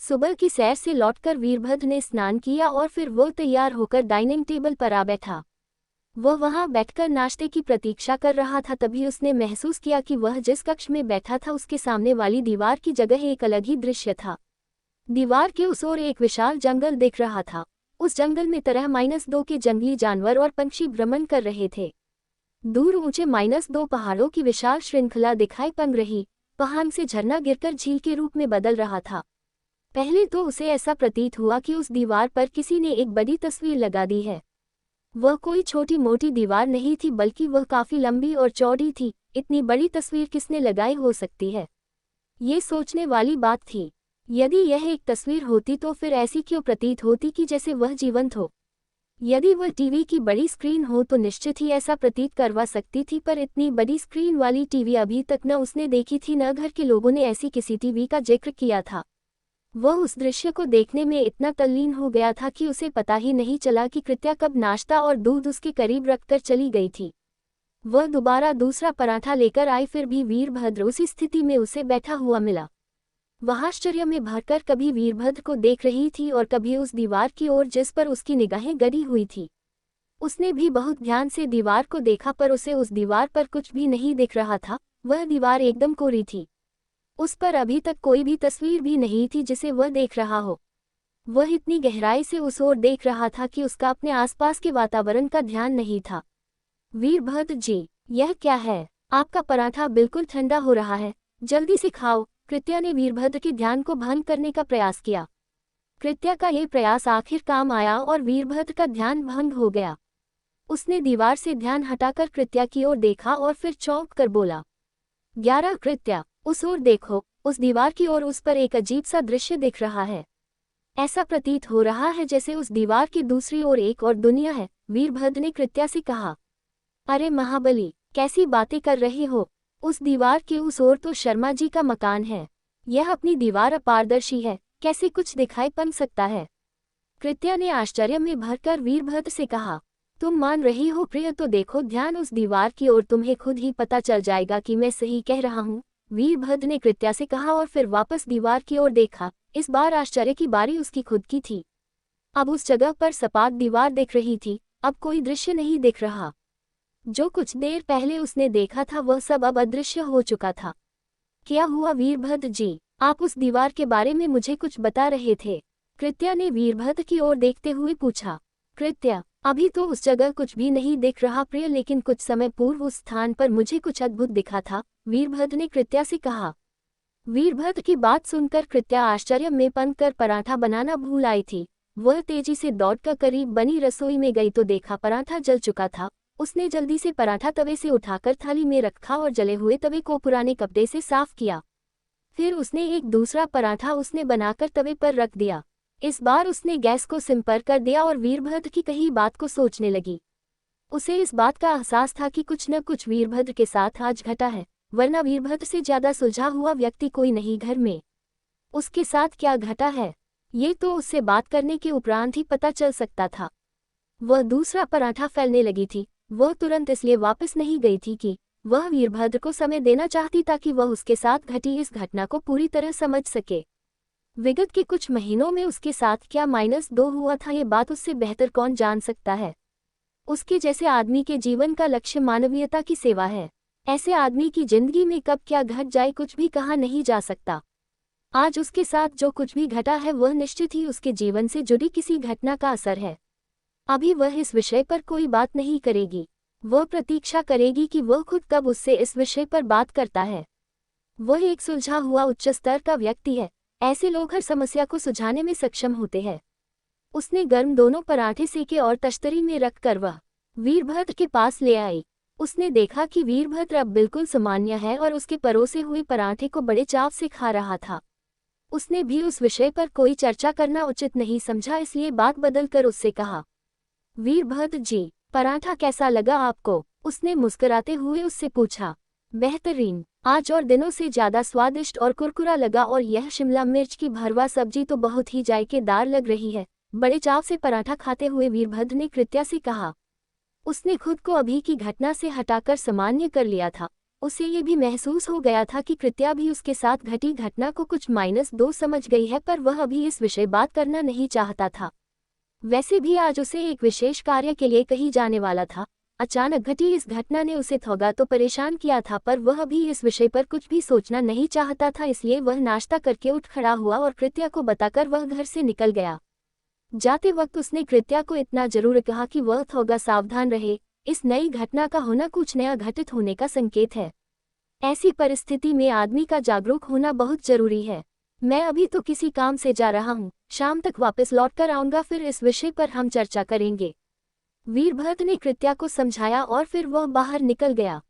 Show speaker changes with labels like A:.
A: सुबह की सैर से लौटकर वीरभद्र ने स्नान किया और फिर वो तैयार होकर डाइनिंग टेबल पर आ बैठा। वह वहां बैठकर नाश्ते की प्रतीक्षा कर रहा था। तभी उसने महसूस किया कि वह जिस कक्ष में बैठा था उसके सामने वाली दीवार की जगह एक अलग ही दृश्य था। दीवार के उस ओर एक विशाल जंगल दिख रहा था। उस जंगल में तरह -2 के जंगली जानवर और पंछी भ्रमण कर रहे थे। दूर ऊंचे -2 पहाड़ों की विशाल श्रृंखला दिखाई पड़ रही। पहाड़ से झरना गिरकर झील के रूप में बदल रहा था। पहले तो उसे ऐसा प्रतीत हुआ कि उस दीवार पर किसी ने एक बड़ी तस्वीर लगा दी है। वह कोई छोटी मोटी दीवार नहीं थी, बल्कि वह काफी लंबी और चौड़ी थी। इतनी बड़ी तस्वीर किसने लगाई हो सकती है, ये सोचने वाली बात थी। यदि यह एक तस्वीर होती तो फिर ऐसी क्यों प्रतीत होती कि जैसे वह जीवंत हो। यदि वह टीवी की बड़ी स्क्रीन हो तो निश्चित ही ऐसा प्रतीत करवा सकती थी, पर इतनी बड़ी स्क्रीन वाली टीवी अभी तक न उसने देखी थी, न घर के लोगों ने ऐसी किसी टीवी का जिक्र किया था। वह उस दृश्य को देखने में इतना तल्लीन हो गया था कि उसे पता ही नहीं चला कि कृत्या कब नाश्ता और दूध उसके करीब रखकर चली गई थी। वह दोबारा दूसरा पराठा लेकर आई, फिर भी वीरभद्र उसी स्थिति में उसे बैठा हुआ मिला। वह आश्चर्य में भरकर कभी वीरभद्र को देख रही थी और कभी उस दीवार की ओर जिस पर उसकी निगाहें गड़ी हुई थी। उसने भी बहुत ध्यान से दीवार को देखा, पर उसे उस दीवार पर कुछ भी नहीं दिख रहा था। वह दीवार एकदम कोरी थी। उस पर अभी तक कोई भी तस्वीर भी नहीं थी जिसे वह देख रहा हो। वह इतनी गहराई से उस ओर देख रहा था कि उसका अपने आसपास के वातावरण का ध्यान नहीं था। वीरभद्र जी, यह क्या है? आपका पराठा बिल्कुल ठंडा हो रहा है, जल्दी से खाओ। कृत्या ने वीरभद्र के ध्यान को भंग करने का प्रयास किया। कृत्या का यह प्रयास आखिर काम आया और वीरभद्र का ध्यान भंग हो गया। उसने दीवार से ध्यान हटाकर कृत्या की ओर देखा और फिर चौंक कर बोला, 11 कृत्या, उस ओर देखो। उस दीवार की ओर उस पर एक अजीब सा दृश्य दिख रहा है। ऐसा प्रतीत हो रहा है जैसे उस दीवार की दूसरी ओर एक और दुनिया है। वीरभद्र ने कृत्या से कहा, अरे महाबली, कैसी बातें कर रही हो? उस दीवार के उस ओर तो शर्मा जी का मकान है। यह अपनी दीवार अपारदर्शी है, कैसे कुछ दिखाई पड़ सकता है? कृत्या ने आश्चर्य में भरकर वीरभद्र से कहा, तुम मान रही हो प्रिय? तो देखो ध्यान उस दीवार की ओर, तुम्हें खुद ही पता चल जाएगा कि मैं सही कह रहा हूँ। वीरभद्र ने कृत्या से कहा और फिर वापस दीवार की ओर देखा। इस बार आश्चर्य की बारी उसकी खुद की थी। अब उस जगह पर सपाट दीवार दिख रही थी। अब कोई दृश्य नहीं दिख रहा। जो कुछ देर पहले उसने देखा था वह सब अब अदृश्य हो चुका था। क्या हुआ वीरभद्र जी? आप उस दीवार के बारे में मुझे कुछ बता रहे थे। कृत्या ने वीरभद्र की ओर देखते हुए पूछा। कृत्या, अभी तो उस जगह कुछ भी नहीं दिख रहा प्रिय, लेकिन कुछ समय पूर्व उस स्थान पर मुझे कुछ अद्भुत दिखा था, वीरभद्र ने कृत्या से कहा। वीरभद्र की बात सुनकर कृत्या आश्चर्य में पनकर पराठा बनाना भूल आई थी। वह तेजी से दौड़कर करीब बनी रसोई में गई तो देखा पराठा जल चुका था। उसने जल्दी से पराठा तवे से उठाकर थाली में रखा और जले हुए तवे को पुराने कपड़े से साफ किया। फिर उसने एक दूसरा पराठा उसने बनाकर तवे पर रख दिया। इस बार उसने गैस को सिम पर कर दिया और वीरभद्र की कही बात को सोचने लगी। उसे इस बात का एहसास था कि कुछ न कुछ वीरभद्र के साथ आज घटा है, वरना वीरभद्र से ज्यादा सुलझा हुआ व्यक्ति कोई नहीं घर में। उसके साथ क्या घटा है, ये तो उससे बात करने के उपरांत ही पता चल सकता था। वह दूसरा पराठा फैलने लगी थी। वह तुरंत इसलिए वापस नहीं गई थी कि वह वीरभद्र को समय देना चाहती ताकि वह उसके साथ घटी इस घटना को पूरी तरह समझ सके। विगत के कुछ महीनों में उसके साथ क्या -2 हुआ था, ये बात उससे बेहतर कौन जान सकता है। उसके जैसे आदमी के जीवन का लक्ष्य मानवीयता की सेवा है। ऐसे आदमी की जिंदगी में कब क्या घट जाए कुछ भी कहा नहीं जा सकता। आज उसके साथ जो कुछ भी घटा है वह निश्चित ही उसके जीवन से जुड़ी किसी घटना का असर है। अभी वह इस विषय पर कोई बात नहीं करेगी। वह प्रतीक्षा करेगी कि वह खुद कब उससे इस विषय पर बात करता है। वह एक सुलझा हुआ उच्च स्तर का व्यक्ति है। ऐसे लोग हर समस्या को सुलझाने में सक्षम होते हैं। उसने गर्म दोनों पराठे सेके और तश्तरी में रखकर वह वीरभद्र के पास ले आई। उसने देखा कि वीरभद्र अब बिल्कुल सामान्य है और उसके परोसे हुए पराठे को बड़े चाव से खा रहा था। उसने भी उस विषय पर कोई चर्चा करना उचित नहीं समझा, इसलिए बात बदलकर उससे कहा, वीरभद्र जी, पराठा कैसा लगा आपको? उसने मुस्कुराते हुए उससे पूछा। बेहतरीन, आज और दिनों से ज्यादा स्वादिष्ट और कुरकुरा लगा, और यह शिमला मिर्च की भरवा सब्जी तो बहुत ही जायकेदार लग रही है। बड़े चाव से पराठा खाते हुए वीरभद्र ने कृत्या से कहा। उसने खुद को अभी की घटना से हटाकर सामान्य कर लिया था। उसे ये भी महसूस हो गया था कि कृत्या भी उसके साथ घटी घटना को कुछ -2 समझ गई है, पर वह अभी इस विषय बात करना नहीं चाहता था। वैसे भी आज उसे एक विशेष कार्य के लिए कहीं जाने वाला था। अचानक घटी इस घटना ने उसे थोड़ा तो परेशान किया था, पर वह भी इस विषय पर कुछ भी सोचना नहीं चाहता था, इसलिए वह नाश्ता करके उठ खड़ा हुआ और कृत्या को बताकर वह घर से निकल गया। जाते वक्त उसने कृत्या को इतना जरूर कहा कि वह थोड़ा सावधान रहे, इस नई घटना का होना कुछ नया घटित होने का संकेत है। ऐसी परिस्थिति में आदमी का जागरूक होना बहुत जरूरी है। मैं अभी तो किसी काम से जा रहा हूँ, शाम तक वापस लौटकर आऊंगा, फिर इस विषय पर हम चर्चा करेंगे। वीरभद्र ने कृत्या को समझाया और फिर वह बाहर निकल गया।